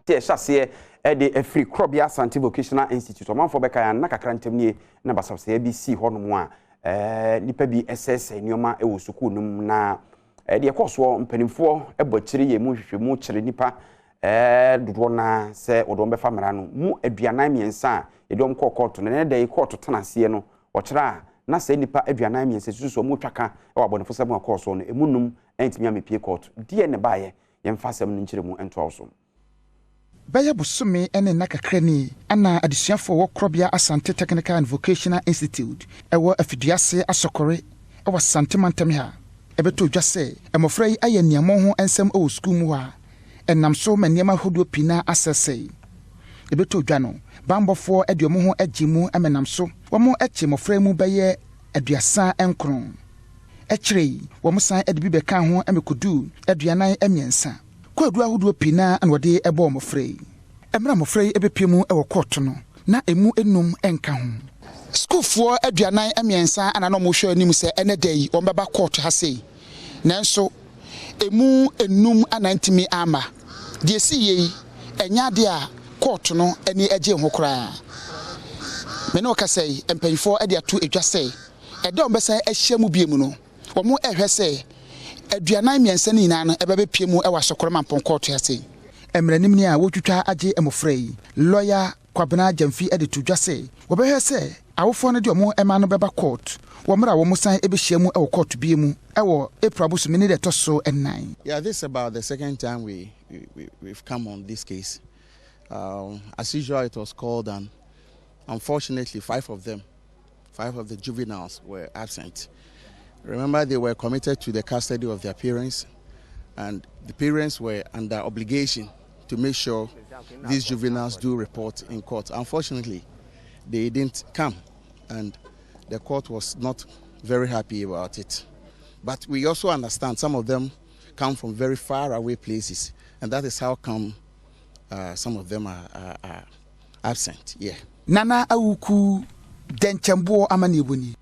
te chassie de free Krobea Asante Vocational Institute omanfo beka ya na kakra ntem nie na basawse ABC hono a nipa bi SS nioma e wo suku num na de ekoso mpanimfo ebotire ye mu hwehwe mu kire nipa dodo na se odom befa mara no mu aduanan miensa edom kɔ court no ne de court tenase no wɔkira na se nipa aduanan miensa susu mu twaka e wabonefo sɛm akɔso no emunum entimi amepie court die ne baaye yemfa sɛm no nkire mu ento awso Baya Busumi ene nakakrani ana adisuafo wo Krobea Asante Technical and Vocational Institute ewo afiduase asokore ewo Asante mantam ha ebeto dwase emofra yi aye niamo ho ensem ewo school mu ha enam so maniama hodo pina asese ebeto dwa no bambofo eduomo ho agimu emenam so womo eche mofra mu beye aduasa enkron echire womo san edibi beka ho emekodu aduanan emiensa kwadu ahodo pina anwode ebo mofrey emra mofrey ebepiemu ewo court no na emu enum enka ho school for aduanan emiensa ana no mo hwe anim se ene day o mbeba court ha sei nanso emu enum anantimi ama de siye enya de a court no eni eje ho kra me no ka sei empanfo ade ato edwase ede o mbesa ahyemu biemu no wo mo ehwe sei aduanan miensa ni na no ebebe piemu e wa sokoroma mponkoto ase emranim ni a wotwitwa age emofrey lawyer Kwabena Jamfi ede tudwase wobehwe se awofo no de omo ema no beba court wo mra wo musan ebehyiamu e wo court biemu e wo eprabusu mini de toso ennan. Yeah, this is about the second time we've come on this case. As usual, it was called, and unfortunately 5 of the juveniles were absent. Remember, they were committed to the custody of their parents, and the parents were under obligation to make sure these juveniles do report in court. Unfortunately, they didn't come, and the court was not very happy about it. But we also understand some of them come from very far away places, and that is how come some of them are absent. Yeah. Nana awuku denchembo amani buni.